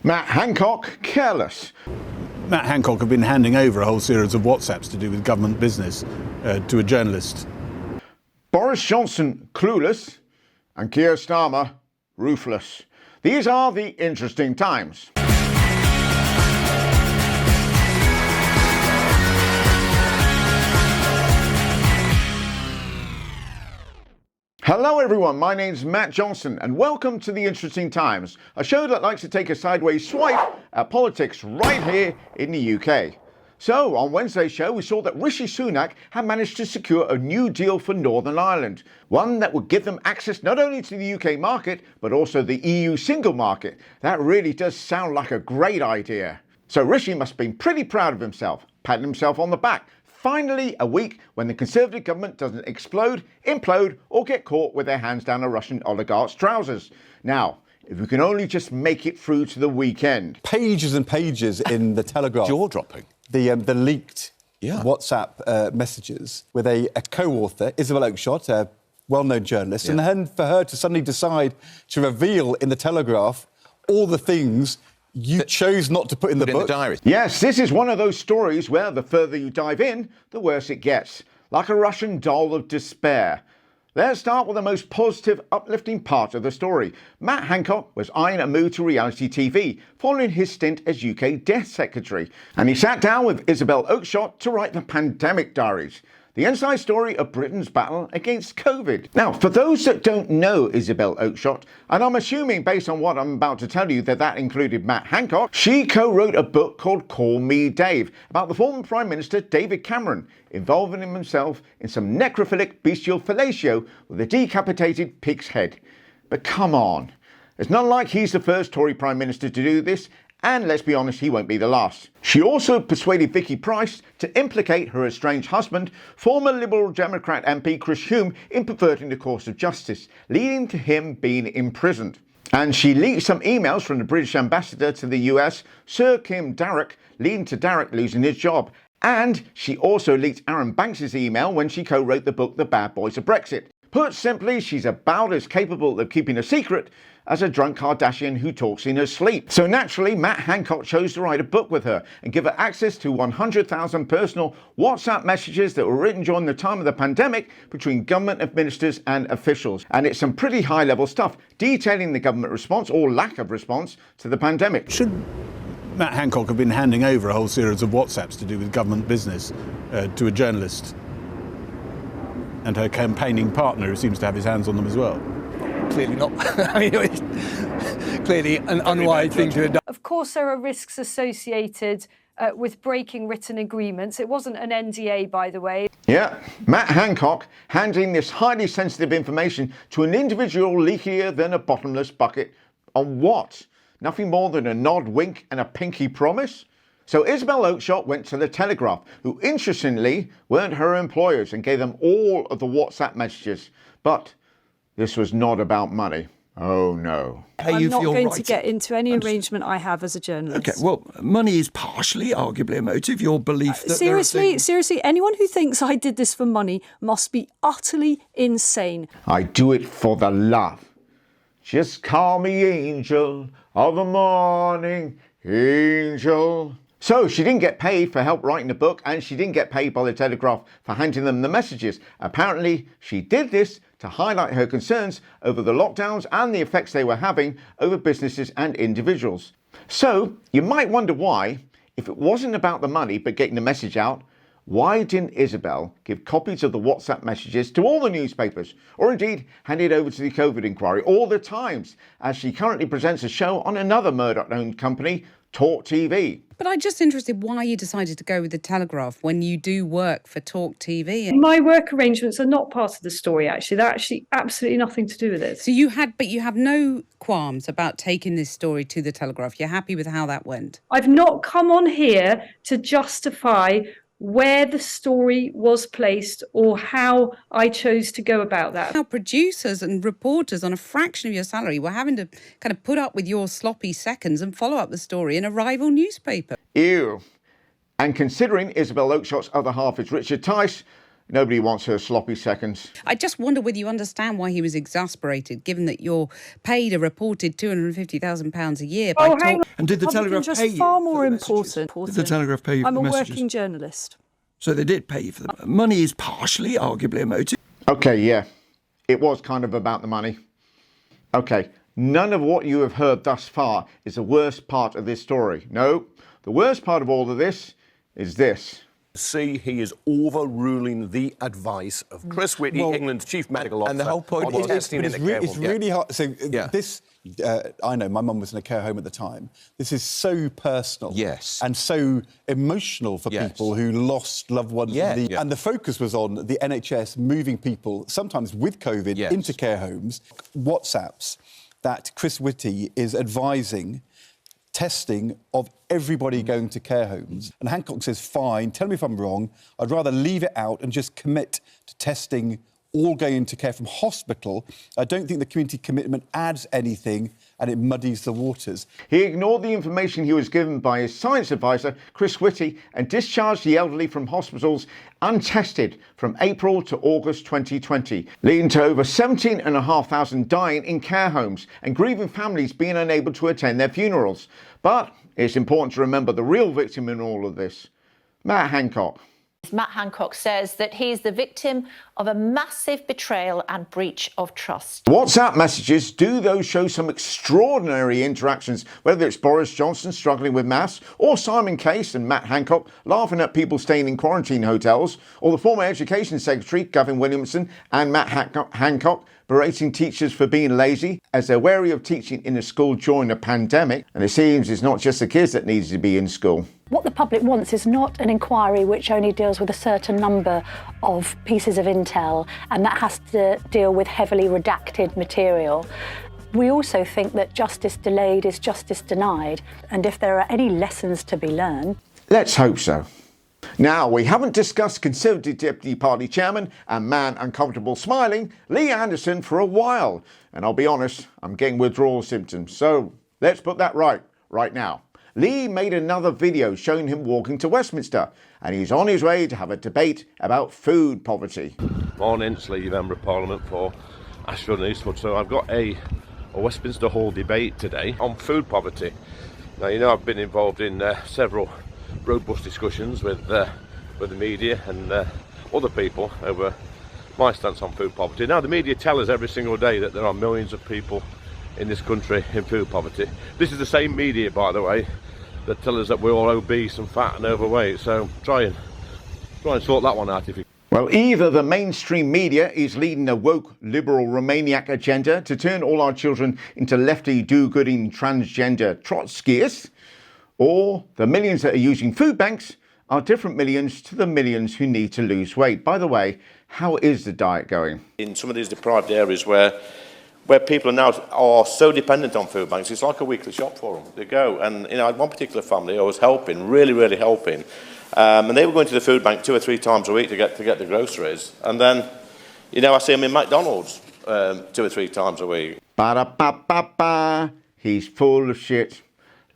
Matt Hancock, careless. Matt Hancock had been handing over a whole series of WhatsApps to do with government business to a journalist. Boris Johnson, clueless. And Keir Starmer, ruthless. These are the interesting times. Hello everyone, my name's Matt Johnson and welcome to The Interesting Times, a show that likes to take a sideways swipe at politics right here in the UK. So, on Wednesday's show we saw that Rishi Sunak had managed to secure a new deal for Northern Ireland, one that would give them access not only to the UK market, but also the EU single market. That really does sound like a great idea. So Rishi must have been pretty proud of himself, patting himself on the back. Finally, a week when the Conservative government doesn't explode, implode, or get caught with their hands down a Russian oligarch's trousers. Now, if we can only just make it through to the weekend. Pages and pages in the Telegraph. Jaw-dropping. The leaked WhatsApp messages with a co-author, Isabel Oakeshott, a well-known journalist, and then for her to suddenly decide to reveal in the Telegraph all the things you chose not to put in the book. The diary. Yes, this is one of those stories where the further you dive in, the worse it gets. Like a Russian doll of despair. Let's start with the most positive, uplifting part of the story. Matt Hancock was eyeing a move to reality TV following his stint as UK Death Secretary. And he sat down with Isabel Oakeshott to write the Pandemic Diaries, the inside story of Britain's battle against COVID. Now, for those that don't know Isabel Oakeshott, and I'm assuming based on what I'm about to tell you that included Matt Hancock, she co-wrote a book called Call Me Dave about the former Prime Minister David Cameron, involving himself in some necrophilic bestial fellatio with a decapitated pig's head. But come on, it's not like he's the first Tory Prime Minister to do this, and let's be honest, he won't be the last. She also persuaded Vicky Pryce to implicate her estranged husband, former Liberal Democrat MP Chris Hume, in perverting the course of justice, leading to him being imprisoned. And she leaked some emails from the British ambassador to the US, Sir Kim Darroch, leading to Darroch losing his job. And she also leaked Aaron Banks' email when she co-wrote the book The Bad Boys of Brexit. Put simply, she's about as capable of keeping a secret as a drunk Kardashian who talks in her sleep. So naturally, Matt Hancock chose to write a book with her and give her access to 100,000 personal WhatsApp messages that were written during the time of the pandemic between government ministers and officials. And it's some pretty high-level stuff detailing the government response, or lack of response, to the pandemic. Should Matt Hancock have been handing over a whole series of WhatsApps to do with government business to a journalist and her campaigning partner, who seems to have his hands on them as well? Clearly not. I mean, it's clearly an unwise thing to have done. Of course, there are risks associated with breaking written agreements. It wasn't an NDA, by the way. Yeah, Matt Hancock handing this highly sensitive information to an individual leakier than a bottomless bucket. On what? Nothing more than a nod, wink and a pinky promise? So Isabel Oakeshott went to the Telegraph, who interestingly weren't her employers, and gave them all of the WhatsApp messages. But this was not about money. Oh no. I'm not going to get into any arrangement I have as a journalist. OK, well, money is partially, arguably, a motive. Your belief that seriously, anyone who thinks I did this for money must be utterly insane. I do it for the love. Just call me angel of the morning, angel. So she didn't get paid for help writing the book, and she didn't get paid by the Telegraph for handing them the messages. Apparently, she did this to highlight her concerns over the lockdowns and the effects they were having over businesses and individuals. So you might wonder why, if it wasn't about the money but getting the message out, why didn't Isabel give copies of the WhatsApp messages to all the newspapers, or indeed hand it over to the COVID inquiry, or the Times, as she currently presents a show on another Murdoch-owned company, Talk TV. But I'm just interested why you decided to go with the Telegraph when you do work for Talk TV. My work arrangements are not part of the story, actually. They're actually absolutely nothing to do with it. So you have no qualms about taking this story to the Telegraph. You're happy with how that went? I've not come on here to justify where the story was placed or how I chose to go about that. How producers and reporters on a fraction of your salary were having to kind of put up with your sloppy seconds and follow up the story in a rival newspaper. Ew. And considering Isabel Oakeshott's other half is Richard Tice, Nobody wants her sloppy seconds. I just wonder whether you understand why he was exasperated, given that you're paid a reported £250,000 a year. Oh, hang on. And did the Telegraph Just pay you? far for more the messages? important. Did the Telegraph pay you for I'm the a messages? working journalist. So they did pay you for the money is partially, arguably, a motive. Okay, yeah, it was kind of about the money. Okay, none of what you have heard thus far is the worst part of this story. No, the worst part of all of this is this. See, he is overruling the advice of Chris Whitty, England's chief medical officer. And the whole point on is, testing in the care it's home. really hard. So Yeah. this, I know my mum was in a care home at the time. This is so personal, Yes. and so emotional for Yes. people who lost loved ones. Yeah. And the focus was on the NHS moving people, sometimes with COVID, Yes. into care homes. WhatsApps that Chris Whitty is advising testing of everybody going to care homes. And Hancock says, fine, tell me if I'm wrong. I'd rather leave it out and just commit to testing all going into care from hospital. I don't think the community commitment adds anything and it muddies the waters. He ignored the information he was given by his science advisor, Chris Whitty, and discharged the elderly from hospitals untested from April to August 2020, leading to over 17,500 dying in care homes and grieving families being unable to attend their funerals. But it's important to remember the real victim in all of this, Matt Hancock. Matt Hancock says that he's the victim of a massive betrayal and breach of trust. WhatsApp messages, do those show some extraordinary interactions, whether it's Boris Johnson struggling with maths, or Simon Case and Matt Hancock laughing at people staying in quarantine hotels, or the former Education Secretary, Gavin Williamson, and Matt Hancock berating teachers for being lazy as they're wary of teaching in a school during a pandemic. And it seems it's not just the kids that need to be in school. What the public wants is not an inquiry which only deals with a certain number of pieces of intel, and that has to deal with heavily redacted material. We also think that justice delayed is justice denied, and if there are any lessons to be learned... Let's hope so. Now, we haven't discussed Conservative Deputy Party Chairman and man uncomfortable smiling, Lee Anderson, for a while. And I'll be honest, I'm getting withdrawal symptoms. So let's put that right now. Lee made another video showing him walking to Westminster, and he's on his way to have a debate about food poverty. Morning, it's Lee, Member of Parliament for Ashfield and Eastwood. So I've got a Westminster Hall debate today on food poverty. Now, you know, I've been involved in several robust discussions with the media and other people over my stance on food poverty. Now, the media tell us every single day that there are millions of people in this country in food poverty. This is the same media, by the way, that tell us that we're all obese and fat and overweight. So try and sort that one out if you can. Well, either the mainstream media is leading a woke liberal Romaniac agenda to turn all our children into lefty do-gooding transgender Trotskyists, or the millions that are using food banks are different millions to the millions who need to lose weight. By the way, how is the diet going? In some of these deprived areas where people are so dependent on food banks, it's like a weekly shop for them. They go, and you know, I had one particular family I was helping, really helping, and they were going to the food bank 2 or 3 times a week to get the groceries, and then, you know, I see them in McDonald's 2 or 3 times a week. Ba-da-ba-ba-ba. He's full of shit.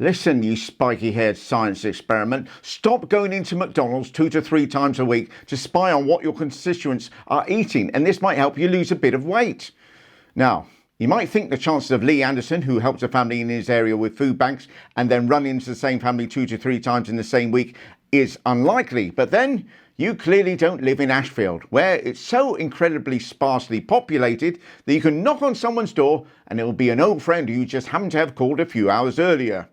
Listen, you spiky-haired science experiment, stop going into McDonald's 2 to 3 times a week to spy on what your constituents are eating, and this might help you lose a bit of weight. Now, you might think the chances of Lee Anderson, who helps a family in his area with food banks and then run into the same family 2 to 3 times in the same week, is unlikely. But then you clearly don't live in Ashfield, where it's so incredibly sparsely populated that you can knock on someone's door and it'll be an old friend who you just happened to have called a few hours earlier.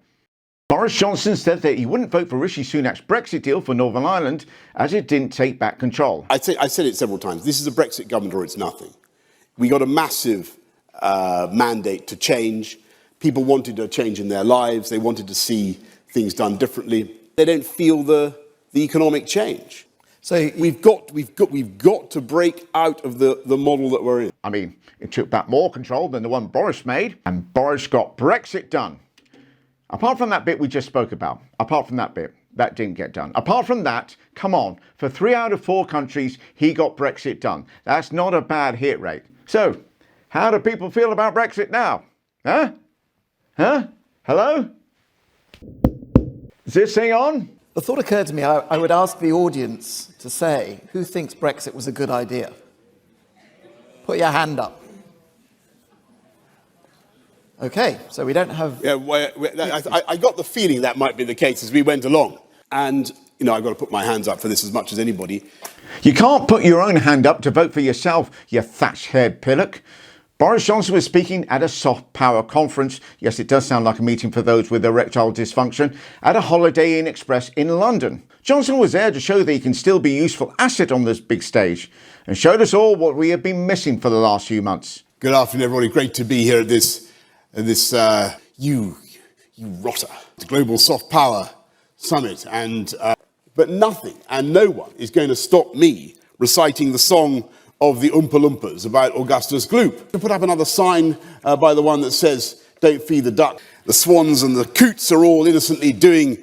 Boris Johnson said that he wouldn't vote for Rishi Sunak's Brexit deal for Northern Ireland as it didn't take back control. I said it several times. This is a Brexit government or it's nothing. We got a massive mandate to change. People wanted a change in their lives. They wanted to see things done differently. They don't feel the economic change. So we've got to break out of the model that we're in. I mean, it took back more control than the one Boris made, and Boris got Brexit done. Apart from that bit we just spoke about, that didn't get done. Apart from that, come on, for 3 out of 4 countries, he got Brexit done. That's not a bad hit rate. So, how do people feel about Brexit now? Huh? Hello? Is this thing on? The thought occurred to me, I would ask the audience to say, who thinks Brexit was a good idea? Put your hand up. Okay, so we don't have... Yeah, I got the feeling that might be the case as we went along. And, you know, I've got to put my hands up for this as much as anybody. You can't put your own hand up to vote for yourself, you thatch-haired pillock. Boris Johnson was speaking at a soft power conference. Yes, it does sound like a meeting for those with erectile dysfunction at a Holiday Inn Express in London. Johnson was there to show that he can still be a useful asset on this big stage and showed us all what we have been missing for the last few months. Good afternoon, everybody. Great to be here at this you rotter, the Global Soft Power Summit. But nothing and no one is going to stop me reciting the song of the Oompa Loompas about Augustus Gloop. To put up another sign by the one that says, "Don't feed the duck." The swans and the coots are all innocently doing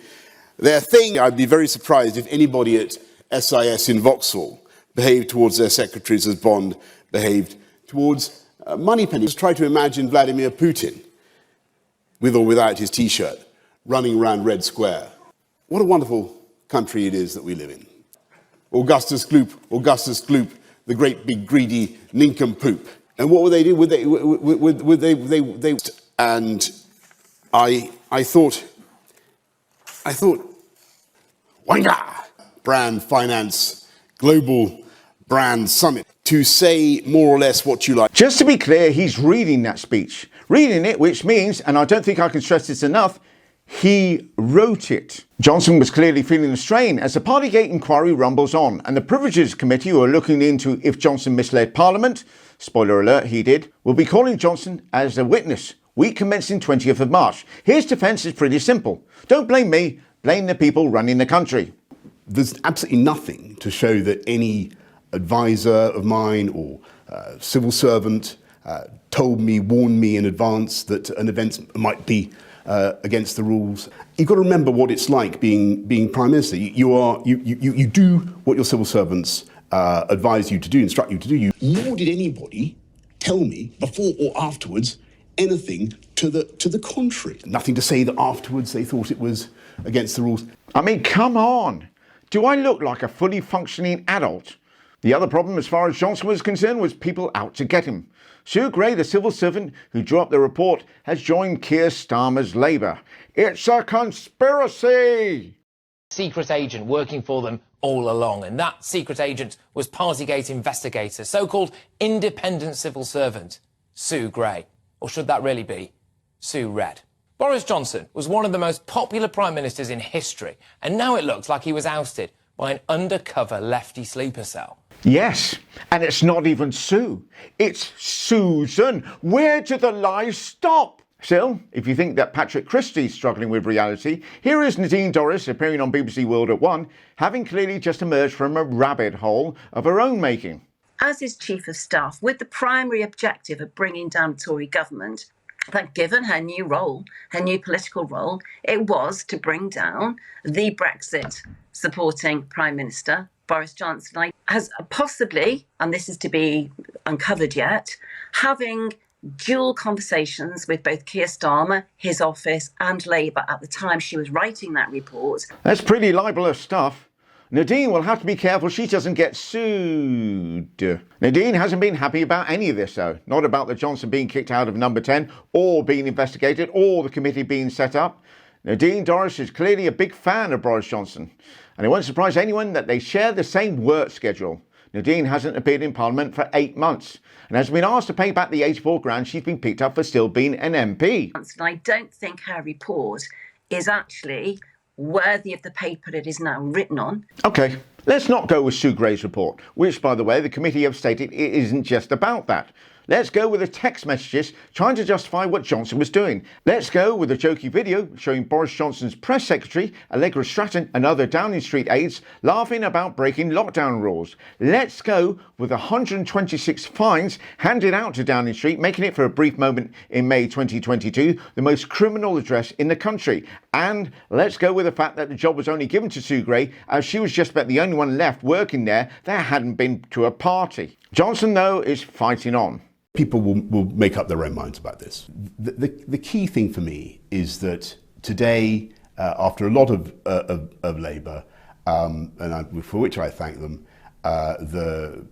their thing. I'd be very surprised if anybody at SIS in Vauxhall behaved towards their secretaries as Bond behaved towards Moneypenny. Just try to imagine Vladimir Putin, with or without his T-shirt, running around Red Square. What a wonderful country it is that we live in. Augustus Gloop, the great big greedy nincompoop. And what would they do? And I thought, Wanga! Brand Finance Global Brand Summit. To say more or less what you like. Just to be clear, he's reading that speech. Reading it, which means, and I don't think I can stress this enough, he wrote it. Johnson was clearly feeling the strain as the Partygate inquiry rumbles on, and the Privileges Committee, who are looking into if Johnson misled Parliament, spoiler alert, he did, will be calling Johnson as a witness, week commencing 20th of March. His defence is pretty simple. Don't blame me, blame the people running the country. There's absolutely nothing to show that any advisor of mine or civil servant told me, warned me in advance that an event might be against the rules. You've got to remember what it's like being Prime Minister. You do what your civil servants advise you to do, instruct you to do. Nor did anybody tell me before or afterwards anything to the contrary. Nothing to say that afterwards they thought it was against the rules. I mean, come on. Do I look like a fully functioning adult? The other problem, as far as Johnson was concerned, was people out to get him. Sue Gray, the civil servant who drew up the report, has joined Keir Starmer's Labour. It's a conspiracy! Secret agent working for them all along, and that secret agent was Partygate investigator, so-called independent civil servant, Sue Gray. Or should that really be Sue Red? Boris Johnson was one of the most popular prime ministers in history, and now it looks like he was ousted by an undercover lefty sleeper cell. Yes, and it's not even Sue. It's Susan. Where do the lies stop? Still, if you think that Patrick Christie's struggling with reality, here is Nadine Dorries appearing on BBC World at 1, having clearly just emerged from a rabbit hole of her own making. As his Chief of Staff, with the primary objective of bringing down the Tory government, that given her new role, her new political role, it was to bring down the Brexit supporting Prime Minister, Boris Johnson, has possibly, and this is to be uncovered yet, having dual conversations with both Keir Starmer, his office, and Labour at the time she was writing that report. That's pretty libelous stuff. Nadine will have to be careful she doesn't get sued. Nadine hasn't been happy about any of this, though. Not about the Johnson being kicked out of Number 10, or being investigated, or the committee being set up. Nadine Dorries is clearly a big fan of Boris Johnson, and it won't surprise anyone that they share the same work schedule. Nadine hasn't appeared in Parliament for 8 months, and has been asked to pay back the 84 grand she's been picked up for still being an MP. And I don't think her report is actually worthy of the paper it is now written on. OK, let's not go with Sue Gray's report, which, by the way, the committee have stated it isn't just about that. Let's go with the text messages trying to justify what Johnson was doing. Let's go with a jokey video showing Boris Johnson's press secretary, Allegra Stratton, and other Downing Street aides laughing about breaking lockdown rules. Let's go with 126 fines handed out to Downing Street, making it for a brief moment in May 2022 the most criminal address in the country. And let's go with the fact that the job was only given to Sue Gray, as she was just about the only one left working there that hadn't been to a party. Johnson, though, is fighting on. People will make up their own minds about this. The key thing for me is that today after a lot of labour, for which I thank them, the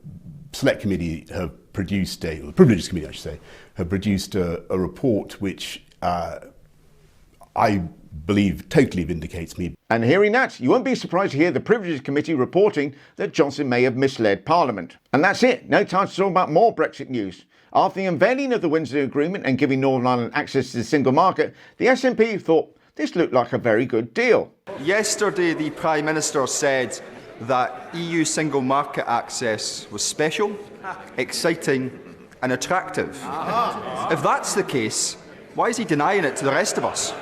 Select Committee have produced or the Privileges Committee, I should say, have produced a report which I believe totally vindicates me. And hearing that, you won't be surprised to hear the Privileges Committee reporting that Johnson may have misled Parliament. And that's it. No time to talk about more Brexit news. After the unveiling of the Windsor Agreement and giving Northern Ireland access to the single market, the SNP thought this looked like a very good deal. Yesterday, the Prime Minister said that EU single market access was special, exciting and attractive. If that's the case, why is he denying it to the rest of us?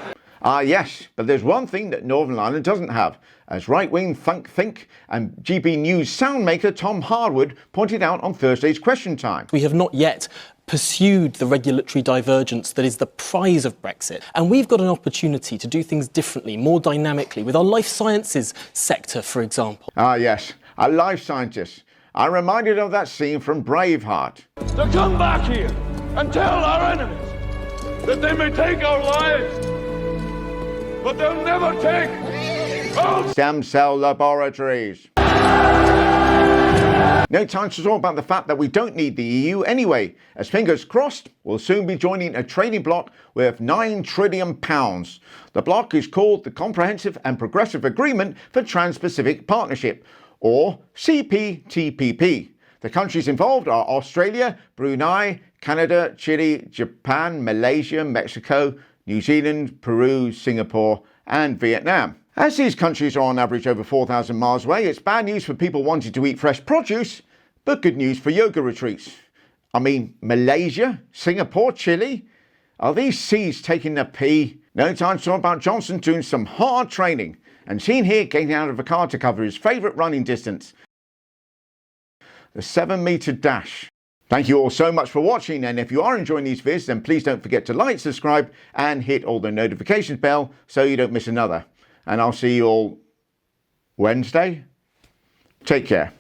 Yes, but there's one thing that Northern Ireland doesn't have, as right-wing think and GB News soundmaker Tom Harwood pointed out on Thursday's Question Time. We have not yet pursued the regulatory divergence that is the prize of Brexit. And we've got an opportunity to do things differently, more dynamically, with our life sciences sector, for example. Yes, our life scientists. I'm reminded of that scene from Braveheart. To come back here and tell our enemies that they may take our lives, but they'll never take our stem cell laboratories. No time to talk about the fact that we don't need the EU anyway, as fingers crossed, we'll soon be joining a trading bloc worth £9 trillion. The bloc is called the Comprehensive and Progressive Agreement for Trans-Pacific Partnership, or CPTPP. The countries involved are Australia, Brunei, Canada, Chile, Japan, Malaysia, Mexico, New Zealand, Peru, Singapore, and Vietnam. As these countries are on average over 4,000 miles away, it's bad news for people wanting to eat fresh produce, but good news for yoga retreats. I mean, Malaysia, Singapore, Chile? Are these seas taking the pee? No time to talk about Johnson doing some hard training and seen here getting out of a car to cover his favourite running distance, the 7-metre dash. Thank you all so much for watching, and if you are enjoying these vids, then please don't forget to like, subscribe and hit all the notifications bell so you don't miss another. And I'll see you all Wednesday. Take care.